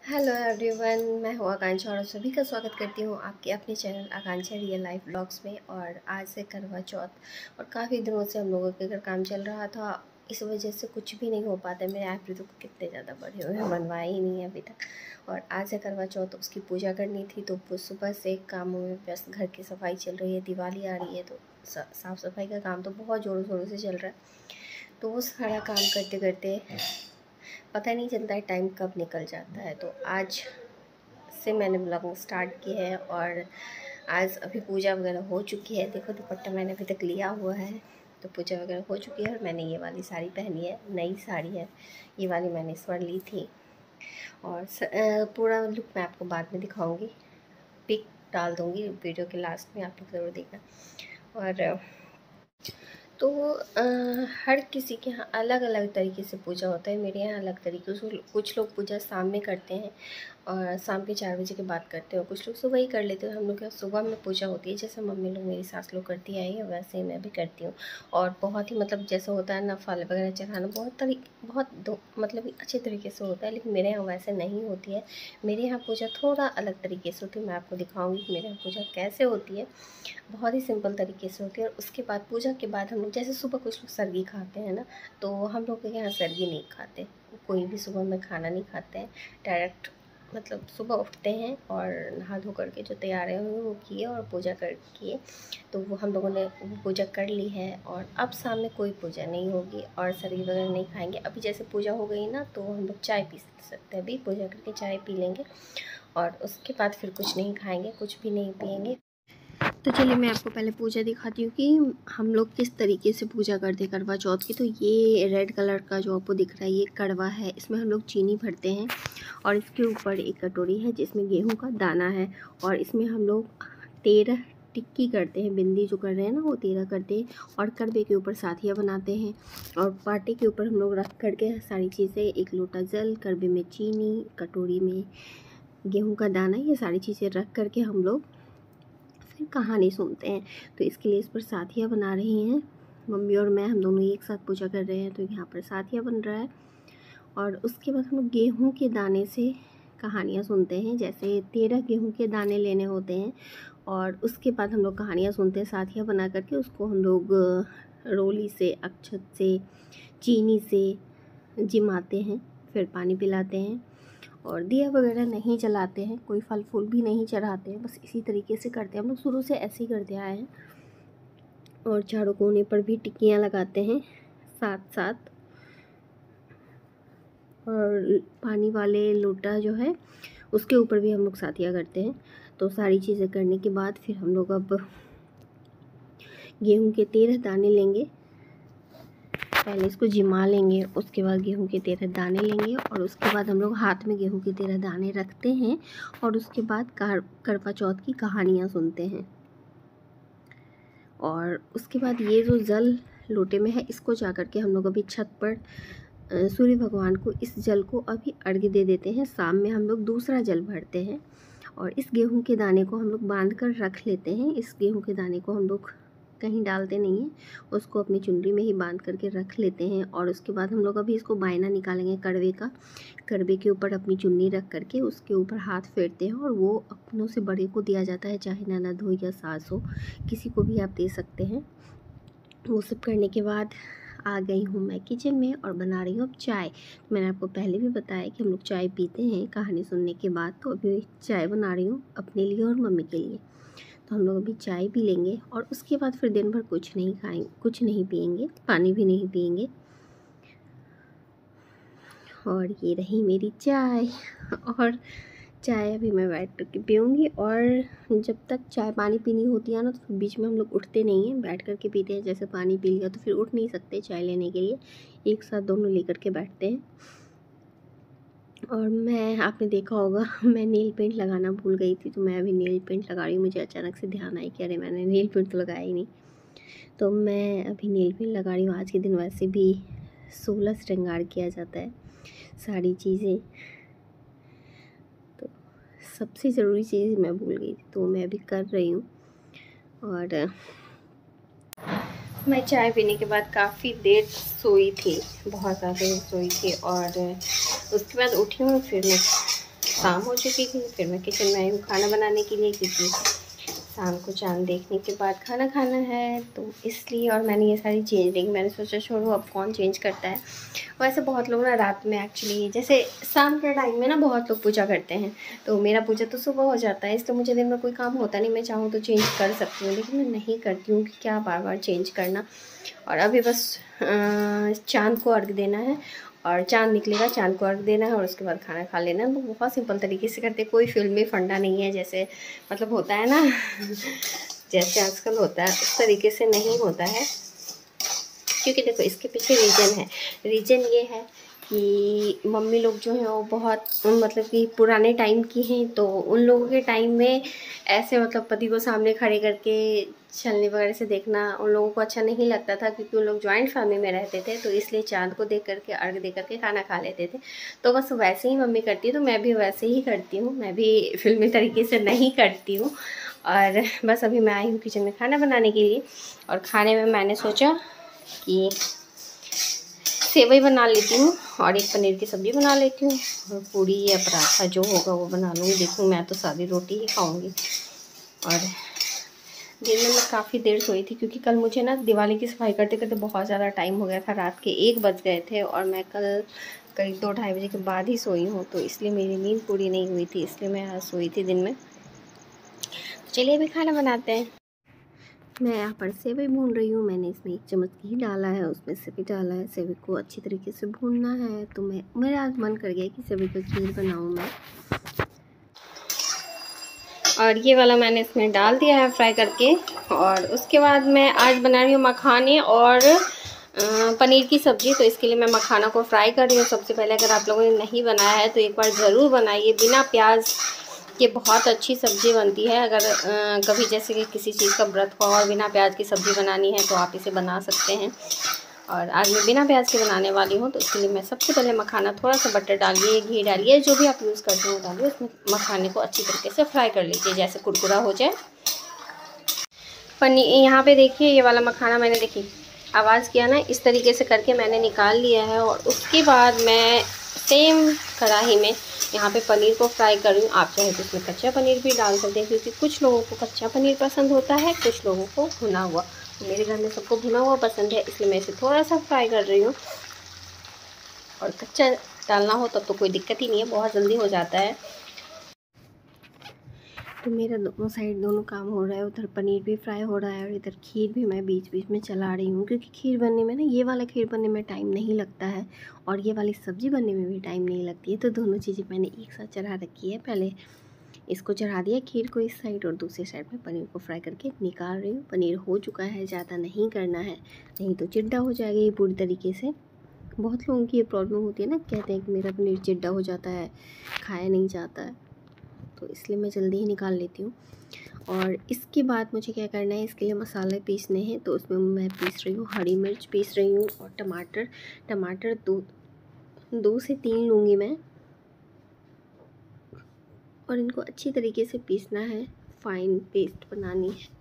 Hello everyone, मैं हूँ आकांक्षा और सभी का स्वागत करती हूँ आपके अपने चैनल आकांक्षा रियल लाइफ ब्लॉग्स में। और आज से करवा चौथ और काफ़ी दिनों से हम लोगों के घर काम चल रहा था, इस वजह से कुछ भी नहीं हो पाता। मेरे आईब्रो तो कितने ज़्यादा बड़े हुए हैं, बनवाए ही नहीं है अभी तक। और आज से करवा चौथ, उसकी पूजा करनी थी तो सुबह से कामों में व्यस्त। घर की सफाई चल रही है, दिवाली आ रही है तो साफ़ सफाई का काम तो बहुत ज़ोरों शोरों से चल रहा है। तो वो सारा काम करते करते पता नहीं चलता है टाइम कब निकल जाता है। तो आज से मैंने ब्लॉगिंग स्टार्ट की है और आज अभी पूजा वगैरह हो चुकी है। देखो दुपट्टा मैंने अभी तक लिया हुआ है, तो पूजा वगैरह हो चुकी है। और मैंने ये वाली साड़ी पहनी है, नई साड़ी है ये वाली, मैंने इस बार ली थी। और पूरा लुक मैं आपको बाद में दिखाऊंगी, पिक डाल दूंगी वीडियो के लास्ट में, आप लोग ज़रूर देखना। और तो हर किसी के यहाँ अलग अलग तरीके से पूजा होता है। मेरे यहाँ अलग तरीके से, कुछ लोग पूजा शाम में करते हैं और शाम के 4 बजे के बाद करते हैं, और कुछ लोग सुबह ही कर लेते हैं। हम लोग यहाँ सुबह में पूजा होती है, जैसे मम्मी लोग, मेरी सास लोग करती आई है वैसे ही मैं भी करती हूँ। और बहुत ही जैसे होता है ना, फल वगैरह चढ़ाना बहुत अच्छे तरीके से होता है। लेकिन मेरे यहाँ वैसे नहीं होती है। मेरे यहाँ पूजा थोड़ा अलग तरीके से होती है। मैं आपको दिखाऊँगी कि मेरे यहाँ पूजा कैसे होती है। बहुत ही सिंपल तरीके से होती है। और उसके बाद, पूजा के बाद, हम लोग जैसे सुबह कुछ लोग सरगी खाते हैं ना, तो हम लोग के यहाँ सरगी नहीं खाते। कोई भी सुबह में खाना नहीं खाते हैं, डायरेक्ट सुबह उठते हैं और नहा धो करके जो तैयार है वो किए और पूजा कर किए। तो वो हम लोगों ने पूजा कर ली है। और अब शाम में कोई पूजा नहीं होगी और सरगी वगैरह नहीं खाएंगे। अभी जैसे पूजा हो गई ना, तो हम लोग चाय पी सकते हैं। अभी पूजा करके चाय पी लेंगे और उसके बाद फिर कुछ नहीं खाएंगे, कुछ भी नहीं पिएंगे। तो चलिए मैं आपको पहले पूजा दिखाती हूँ कि हम लोग किस तरीके से पूजा करते हैं करवा चौथ की। तो ये रेड कलर का जो आपको दिख रहा है, ये कड़वा है। इसमें हम लोग चीनी भरते हैं और इसके ऊपर एक कटोरी है जिसमें गेहूं का दाना है। और इसमें हम लोग 13 टिक्की करते हैं। बिंदी जो कर रहे हैं ना, वो 13 करते हैं। और करबे के ऊपर साथिया बनाते हैं। और पाटे के ऊपर हम लोग रख करके सारी चीज़ें, एक लोटा जल, करबे में चीनी, कटोरी में गेहूँ का दाना, ये सारी चीज़ें रख करके हम लोग फिर कहानी सुनते हैं। तो इसके लिए इस पर साथिया बना रही हैं मम्मी और मैं, हम दोनों एक साथ पूजा कर रहे हैं। तो यहाँ पर साथिया बन रहा है। और उसके बाद हम लोग गेहूँ के दाने से कहानियाँ सुनते हैं। जैसे 13 गेहूँ के दाने लेने होते हैं और उसके बाद हम लोग कहानियाँ सुनते हैं साथिया बना करके। उसको हम लोग रोली से, अक्षत से, चीनी से जिमाते हैं, फिर पानी पिलाते हैं। और दिया वगैरह नहीं जलाते हैं, कोई फल फूल भी नहीं चढ़ाते हैं, बस इसी तरीके से करते हैं। हम लोग शुरू से ऐसे ही करते आए हैं। और चारों कोने पर भी टिक्कियाँ लगाते हैं साथ साथ। और पानी वाले लोटा जो है उसके ऊपर भी हम लोग साथिया करते हैं। तो सारी चीज़ें करने के बाद फिर हम लोग अब गेहूं के 13 दाने लेंगे। पहले इसको जिमा लेंगे, उसके बाद गेहूं के 13 दाने लेंगे। और उसके बाद हम लोग हाथ में गेहूं के 13 दाने रखते हैं। और उसके बाद करवा चौथ की कहानियाँ सुनते हैं। और उसके बाद ये जो जल लोटे में है, इसको जा कर के हम लोग अभी छत पर सूर्य भगवान को इस जल को अभी अर्घ्य दे देते हैं। शाम में हम लोग दूसरा जल भरते हैं। और इस गेहूं के दाने को हम लोग बांध कर रख लेते हैं। इस गेहूं के दाने को हम लोग कहीं डालते नहीं हैं, उसको अपनी चुनरी में ही बांध करके रख लेते हैं। और उसके बाद हम लोग अभी इसको बायना निकालेंगे कड़वे का। कड़वे के ऊपर अपनी चुन्नी रख करके उसके ऊपर हाथ फेरते हैं। और वो अपनों से बड़े को दिया जाता है, चाहे ननद हो या सास हो, किसी को भी आप दे सकते हैं। वो सब करने के बाद आ गई हूँ मैं किचन में और बना रही हूँ अब चाय। मैंने आपको पहले भी बताया कि हम लोग चाय पीते हैं कहानी सुनने के बाद। तो अभी चाय बना रही हूँ अपने लिए और मम्मी के लिए। तो हम लोग अभी चाय पी लेंगे और उसके बाद फिर दिन भर कुछ नहीं खाएंगे, कुछ नहीं पिएंगे, पानी भी नहीं पिएंगे। और ये रही मेरी चाय। और चाय अभी मैं बैठ कर के पीऊँगी। और जब तक चाय पानी पीनी होती है ना, तो बीच में हम लोग उठते नहीं हैं, बैठ कर के पीते हैं। जैसे पानी पी लिया तो फिर उठ नहीं सकते चाय लेने के लिए, एक साथ दोनों लेकर के बैठते हैं। और मैं, आपने देखा होगा, मैं नेल पेंट लगाना भूल गई थी, तो मैं अभी नेल पेंट लगा रही हूँ। मुझे अचानक से ध्यान आई कि अरे मैंने नेल पेंट तो लगाया ही नहीं। तो मैं अभी नेल पेंट लगा रही हूँ। आज के दिन वैसे भी 16 श्रृंगार किया जाता है, सारी चीज़ें। तो सबसे ज़रूरी चीज़ मैं भूल गई थी, तो मैं अभी कर रही हूँ। और मैं चाय पीने के बाद काफ़ी देर सोई थी, बहुत ज़्यादा देर सोई थी। और उसके बाद उठी हूँ, फिर मैं शाम हो चुकी थी। फिर मैं किचन में आई हूँ खाना बनाने के लिए, क्योंकि शाम को चाँद देखने के बाद खाना खाना है, तो इसलिए। और मैंने ये सारी चेंज देखी, मैंने सोचा छोड़ो अब कौन चेंज करता है। वैसे बहुत लोग ना रात में, एक्चुअली जैसे शाम के टाइम में ना बहुत लोग पूजा करते हैं, तो मेरा पूजा तो सुबह हो जाता है, इसलिए मुझे दिन में कोई काम होता नहीं। मैं चाहूँ तो चेंज कर सकती हूँ, लेकिन मैं नहीं करती हूँ कि क्या बार बार चेंज करना। और अभी बस चाँद को अर्घ देना है, और चाँद निकलेगा, चाँद को अर्घ देना है, और उसके बाद खाना खा लेना है। तो बहुत सिंपल तरीके से करते, कोई फिल्मी फंडा नहीं है, जैसे मतलब होता है ना जैसे आजकल होता है उस तरीके से नहीं होता है। क्योंकि देखो इसके पीछे रीज़न ये है कि मम्मी लोग जो हैं वो बहुत मतलब कि पुराने टाइम की हैं, तो उन लोगों के टाइम में ऐसे मतलब पति को सामने खड़े करके छलनी वगैरह से देखना उन लोगों को अच्छा नहीं लगता था, क्योंकि उन लोग जॉइंट फैमिली में रहते थे, तो इसलिए चाँद को देख करके, अर्घ दे करके खाना खा लेते थे। तो बस वैसे ही मम्मी करती है, तो मैं भी वैसे ही करती हूँ, मैं भी फिल्मी तरीके से नहीं करती हूँ। और बस अभी मैं आई हूँ किचन में खाना बनाने के लिए, और खाने में मैंने सोचा कि सेवई बना लेती हूँ और एक पनीर की सब्ज़ी बना लेती हूँ, और पूरी या पराठा जो होगा वो बना लूँगी। देखूँ, मैं तो सादी रोटी ही खाऊँगी। और दिन में मैं काफ़ी देर सोई थी, क्योंकि कल मुझे ना दिवाली की सफाई करते करते बहुत ज़्यादा टाइम हो गया था, रात के 1 बज गए थे, और मैं कल करीब 2-2:30 बजे के बाद ही सोई हूँ, तो इसलिए मेरी नींद पूरी नहीं हुई थी, इसलिए मैं आज सोई थी दिन में। चलिए अभी खाना बनाते हैं। मैं यहाँ पर सेवई भून रही हूँ। मैंने इसमें 1 चम्मच घी डाला है, उसमें से भी डाला है। सेवई को अच्छी तरीके से भूनना है, तो मेरा आज मन कर गया कि सेवई का खीर बनाऊँ मैं। और ये वाला मैंने इसमें डाल दिया है फ्राई करके। और उसके बाद मैं आज बना रही हूँ मखाने और पनीर की सब्ज़ी। तो इसके लिए मैं मखाना को फ्राई कर रही हूँ। सबसे पहले अगर आप लोगों ने नहीं बनाया है तो एक बार ज़रूर बनाइए, बिना प्याज ये बहुत अच्छी सब्ज़ी बनती है। अगर कभी जैसे कि किसी चीज़ का व्रत हो और बिना प्याज की सब्ज़ी बनानी है तो आप इसे बना सकते हैं। और आज मैं बिना प्याज के बनाने वाली हूँ, तो इसके लिए मैं सबसे पहले मखाना, थोड़ा सा बटर डालिए, घी डालिए, जो भी आप यूज़ करते हो डालिए। उसमें मखाने को अच्छी तरीके से फ्राई कर लीजिए, जैसे कुरकुरा हो जाए। पनीर यहाँ पे देखिए, ये वाला मखाना मैंने देखी आवाज़ किया ना, इस तरीके से करके मैंने निकाल लिया है। और उसके बाद मैं सेम कढ़ाई में यहाँ पे पनीर को फ्राई कर रही हूँ। आप चाहे तो इसमें कच्चा पनीर भी डाल सकते हैं, क्योंकि कुछ लोगों को कच्चा पनीर पसंद होता है, कुछ लोगों को भुना हुआ। मेरे घर में सबको भुना हुआ पसंद है, इसलिए मैं इसे थोड़ा सा फ्राई कर रही हूँ। और कच्चा डालना हो तब तो कोई दिक्कत ही नहीं है, बहुत जल्दी हो जाता है। तो मेरा दोनों साइड दोनों काम हो रहा है, उधर पनीर भी फ्राई हो रहा है और इधर खीर भी मैं बीच बीच में चला रही हूँ, क्योंकि खीर बनने में ना, ये वाला खीर बनने में टाइम नहीं लगता है और ये वाली सब्ज़ी बनने में भी टाइम नहीं लगती है। तो दोनों चीज़ें मैंने एक साथ चढ़ा रखी है। पहले इसको चढ़ा दिया खीर को इस साइड, और दूसरी साइड में पनीर को फ्राई करके निकाल रही हूँ। पनीर हो चुका है, ज़्यादा नहीं करना है, नहीं तो चिड्डा हो जाएगा ये पूरी तरीके से। बहुत लोगों की ये प्रॉब्लम होती है ना, कहते हैं कि मेरा पनीर चिड्डा हो जाता है, खाया नहीं जाता है, तो इसलिए मैं जल्दी ही निकाल लेती हूँ। और इसके बाद मुझे क्या करना है, इसके लिए मसाले पीसने हैं। तो उसमें मैं पीस रही हूँ, हरी मिर्च पीस रही हूँ, और टमाटर 2 से 3 लूँगी मैं, और इनको अच्छी तरीके से पीसना है, फाइन पेस्ट बनानी है।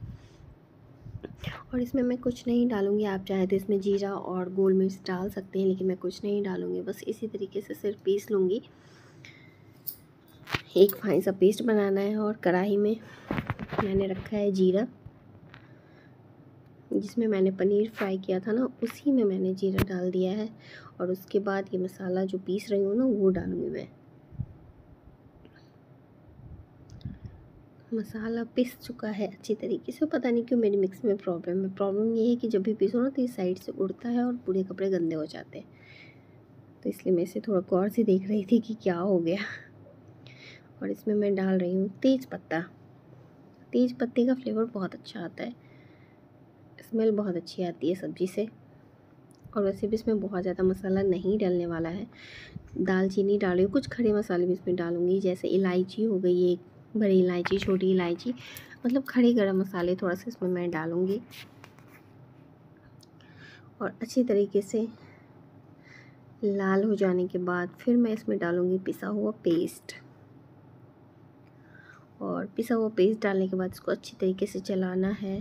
और इसमें मैं कुछ नहीं डालूँगी, आप चाहे तो इसमें जीरा और गोल मिर्च डाल सकते हैं, लेकिन मैं कुछ नहीं डालूँगी, बस इसी तरीके से सिर्फ पीस लूँगी। एक फाइन सा पेस्ट बनाना है। और कढ़ाई में मैंने रखा है जीरा, जिसमें मैंने पनीर फ्राई किया था ना, उसी में मैंने जीरा डाल दिया है। और उसके बाद ये मसाला जो पीस रही हूँ ना, वो डालूँगी मैं। मसाला पिस चुका है अच्छी तरीके से। पता नहीं क्यों मेरी मिक्सी में प्रॉब्लम ये है कि जब भी पीसो ना तो ये साइड से उड़ता है और पूरे कपड़े गंदे हो जाते हैं। तो इसलिए मैं इसे थोड़ा गौर से देख रही थी कि क्या हो गया। और इसमें मैं डाल रही हूँ तेज़ पत्ते का फ्लेवर बहुत अच्छा आता है, स्मेल बहुत अच्छी आती है सब्ज़ी से। और वैसे भी इसमें बहुत ज़्यादा मसाला नहीं डालने वाला है। दालचीनी डाल रही हूँ, कुछ खड़े मसाले भी इसमें डालूँगी, जैसे इलायची हो गई, एक बड़ी इलायची, छोटी इलायची, मतलब खड़े गरम मसाले थोड़ा सा इसमें मैं डालूँगी। और अच्छी तरीके से लाल हो जाने के बाद फिर मैं इसमें डालूँगी पिसा हुआ पेस्ट। और पिसा हुआ पेस्ट डालने के बाद इसको अच्छी तरीके से चलाना है।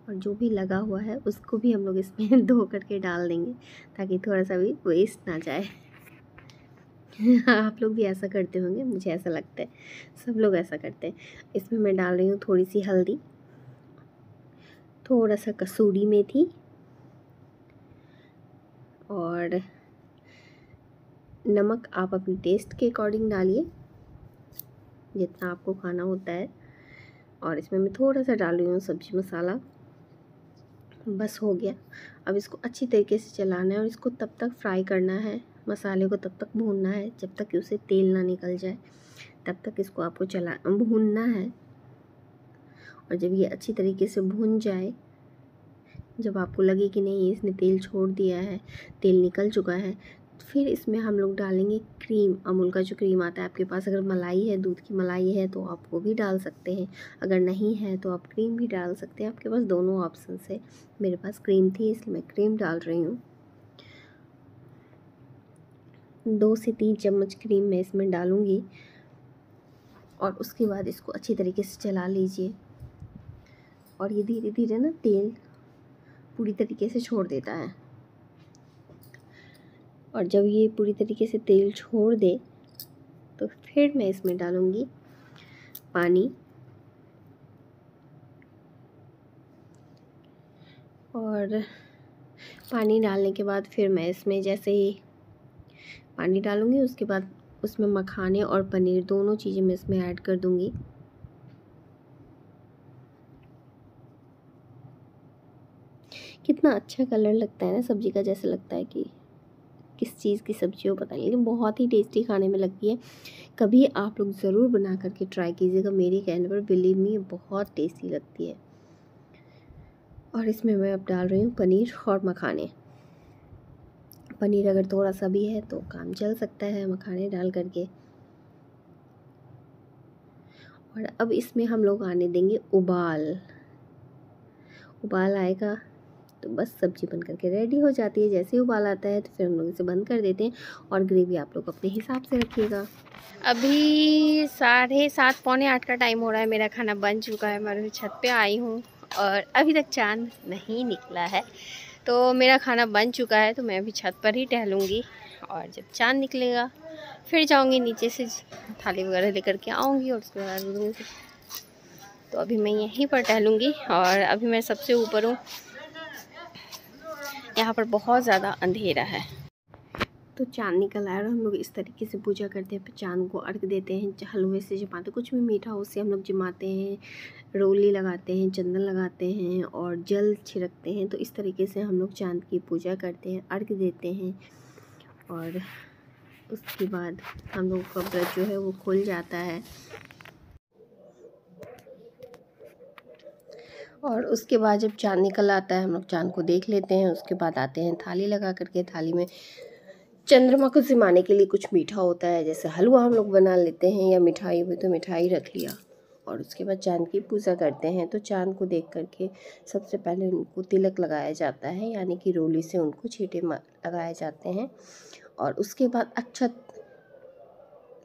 और जो भी लगा हुआ है उसको भी हम लोग इसमें धो करके डाल देंगे, ताकि थोड़ा सा भी वेस्ट ना जाए। आप लोग भी ऐसा करते होंगे, मुझे ऐसा लगता है सब लोग ऐसा करते हैं। इसमें मैं डाल रही हूँ थोड़ी सी हल्दी, थोड़ा सा कसूरी मेथी और नमक आप अपने टेस्ट के अकॉर्डिंग डालिए, जितना आपको खाना होता है। और इसमें मैं थोड़ा सा डाल रही हूँ सब्ज़ी मसाला, बस हो गया। अब इसको अच्छी तरीके से चलाना है और इसको तब तक फ्राई करना है, मसाले को तब तक भूनना है जब तक कि उसे तेल ना निकल जाए, तब तक इसको आपको भूनना है। और जब ये अच्छी तरीके से भून जाए, जब आपको लगे कि नहीं इसने तेल छोड़ दिया है, तेल निकल चुका है, फिर इसमें हम लोग डालेंगे क्रीम। अमूल का जो क्रीम आता है, आपके पास अगर मलाई है, दूध की मलाई है तो आप वो भी डाल सकते हैं, अगर नहीं है तो आप क्रीम भी डाल सकते हैं। आपके पास दोनों ऑप्शन है। मेरे पास क्रीम थी इसलिए मैं क्रीम डाल रही हूँ। 2 से 3 चम्मच क्रीम मैं इसमें डालूँगी और उसके बाद इसको अच्छी तरीके से चला लीजिए। और ये धीरे धीरे ना तेल पूरी तरीके से छोड़ देता है, और जब ये पूरी तरीके से तेल छोड़ दे तो फिर मैं इसमें डालूँगी पानी। और पानी डालने के बाद फिर मैं इसमें जैसे ही पानी डालूँगी उसके बाद उसमें मखाने और पनीर दोनों चीज़ें मैं इसमें ऐड कर दूँगी। कितना अच्छा कलर लगता है ना सब्ज़ी का, जैसे लगता है कि किस चीज़ की सब्ज़ी हो पता नहीं, लेकिन बहुत ही टेस्टी खाने में लगती है। कभी आप लोग ज़रूर बना करके ट्राई कीजिएगा, मेरे कहने पर, बिलीव मी बहुत टेस्टी लगती है। और इसमें मैं अब डाल रही हूँ पनीर और मखाने। पनीर अगर थोड़ा सा भी है तो काम चल सकता है मखाने डाल करके। और अब इसमें हम लोग आने देंगे उबाल आएगा तो बस सब्ज़ी बन करके रेडी हो जाती है। जैसे ही उबाल आता है तो फिर हम लोग इसे बंद कर देते हैं और ग्रेवी आप लोग अपने हिसाब से रखिएगा। अभी 7:30 पौने 8 का टाइम हो रहा है, मेरा खाना बन चुका है। मैं छत पे आई हूँ और अभी तक चांद नहीं निकला है, तो मेरा खाना बन चुका है। तो मैं अभी छत पर ही टहलूँगी और जब चांद निकलेगा फिर जाऊँगी नीचे से थाली वगैरह लेकर के आऊँगी और उसके बाद तो अभी मैं यहीं पर टहलूँगी। और अभी मैं सबसे ऊपर हूँ, यहाँ पर बहुत ज़्यादा अंधेरा है। तो चांद निकल आया और हम लोग इस तरीके से पूजा करते हैं, चांद को अर्घ देते हैं, हलवे से जमाते, कुछ भी मीठा हो उससे हम लोग जमाते हैं, रोली लगाते हैं, चंदन लगाते हैं और जल छिड़कते हैं। तो इस तरीके से हम लोग चांद की पूजा करते हैं, अर्घ देते हैं। और उसके बाद हम लोग का व्रत जो है वो खुल जाता है। और उसके बाद जब चांद निकल आता है हम लोग चांद को देख लेते हैं। उसके बाद आते हैं थाली लगा करके, थाली में चंद्रमा को जिमाने के लिए कुछ मीठा होता है, जैसे हलवा हम लोग बना लेते हैं या मिठाई हुई तो मिठाई रख लिया। और उसके बाद चांद की पूजा करते हैं। तो चांद को देख करके सबसे पहले उनको तिलक लगाया जाता है, यानी कि रोली से उनको छींटे लगाए जाते हैं। और उसके बाद अक्षत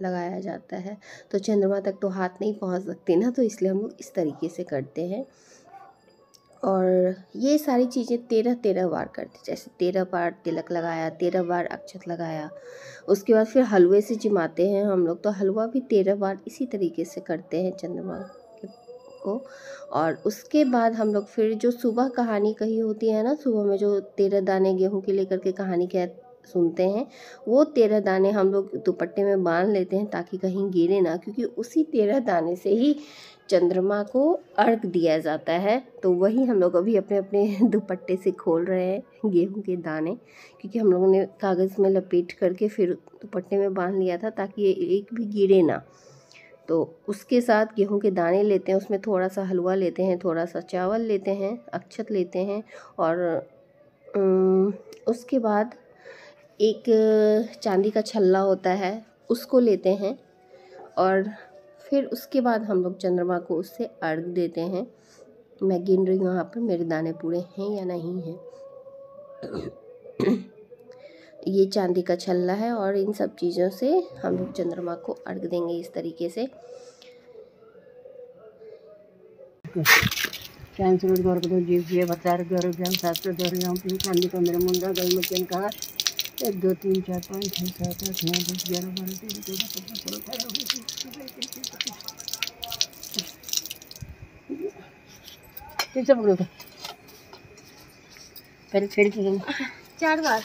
लगाया जाता है। तो चंद्रमा तक तो हाथ नहीं पहुंच सकते ना, तो इसलिए हम लोग इस तरीके से करते हैं। और ये सारी चीज़ें 13 बार करते, जैसे 13 बार तिलक लगाया, 13 बार अक्षत लगाया। उसके बाद फिर हलवे से जिमाते हैं हम लोग, तो हलवा भी 13 बार इसी तरीके से करते हैं चंद्रमा को। और उसके बाद हम लोग फिर जो सुबह कहानी कही होती है ना, सुबह में जो 13 दाने गेहूं के लेकर के कहानी सुनते हैं, वो 13 दाने हम लोग दुपट्टे में बांध लेते हैं ताकि कहीं गिरे ना, क्योंकि उसी 13 दाने से ही चंद्रमा को अर्घ दिया जाता है। तो वही हम लोग अभी अपने अपने दुपट्टे से खोल रहे हैं गेहूं के दाने, क्योंकि हम लोगों ने कागज़ में लपेट करके फिर दुपट्टे में बांध लिया था ताकि ये एक भी गिरे ना। तो उसके साथ गेहूं के दाने लेते हैं, उसमें थोड़ा सा हलवा लेते हैं, थोड़ा सा चावल लेते हैं, अक्षत लेते हैं। और उसके बाद एक चांदी का छल्ला होता है उसको लेते हैं। और फिर उसके बाद हम लोग चंद्रमा को उससे अर्घ देते हैं। मैं गिन रही हूँ यहाँ पर मेरे दाने पूरे हैं या नहीं हैं। ये चांदी का छल्ला है और इन सब चीज़ों से हम लोग चंद्रमा को अर्घ देंगे इस तरीके से। चांदी का मेरा मुंडा गई मचन कहा 1 2 3 4 5 6 7 8 9 10 11 12 13 14 15 16 17 18 पकड़ो पहले छेड़ के 4 बार।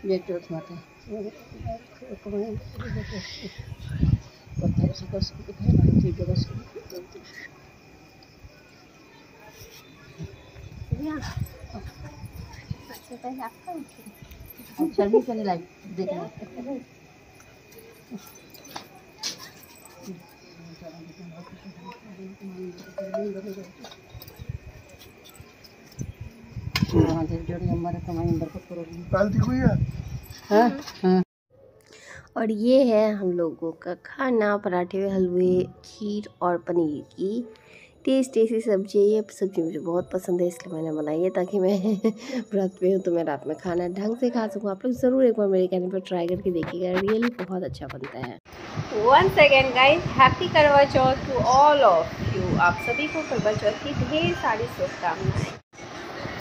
ये चौथ माता चलिए चलिए लाइव देखना और ये है हम लोगों का खाना, पराठे, हलवे, खीर और पनीर की टेस्टी सी सब्जी है। ये सब्जी मुझे बहुत पसंद है, इसलिए मैंने बनाई है ताकि मैं व्रत पे हूँ तो मैं रात में खाना ढंग से खा सकूँ। आप लोग ज़रूर एक बार मेरे कहने पर ट्राई करके देखिएगा, रियली बहुत अच्छा बनता है। वंस अगेन गाइस, हैप्पी करवा चौथ टू ऑल ऑफ यू। आप सभी को करवा चौथ की ढेर सारी शुभकामनाएं।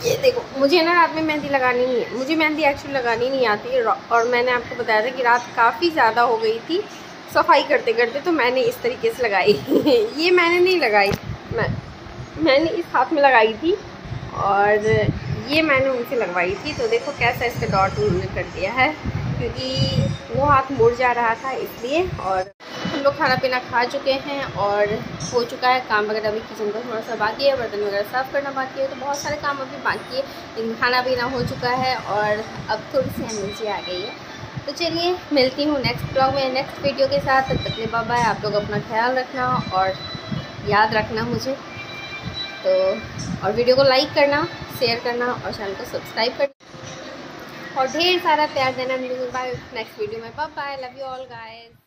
ये देखो, मुझे ना रात में मेहंदी लगानी नहीं है, मुझे मेहंदी एक्चुअली लगानी नहीं आती है। और मैंने आपको बताया था कि रात काफ़ी ज़्यादा हो गई थी सफाई करते करते, तो मैंने इस तरीके से लगाई। ये मैंने नहीं लगाई, मैंने इस हाथ में लगाई थी और ये मैंने उनसे लगवाई थी। तो देखो कैसा इसका डॉट उन्होंने कर दिया है, क्योंकि वो हाथ मुड़ जा रहा था इसलिए। और हम लोग खाना पीना खा चुके हैं और हो चुका है काम वगैरह। अभी किचन का थोड़ा सा बाकी है, बर्तन वगैरह साफ़ करना बाकी है, तो बहुत सारे काम अभी बाकी है। लेकिन खाना पीना हो चुका है और अब थोड़ी सी एनर्जी आ गई है। तो चलिए मिलती हूँ नेक्स्ट ब्लॉग में, नेक्स्ट वीडियो के साथ। तब तक के बाय बाय। आप लोग अपना ख्याल रखना और याद रखना मुझे तो, और वीडियो को लाइक करना, शेयर करना और चैनल को सब्सक्राइब करना और ढेर सारा प्यार देना। मिलूंगी बाय नेक्स्ट वीडियो में। Bye bye, love you all guys.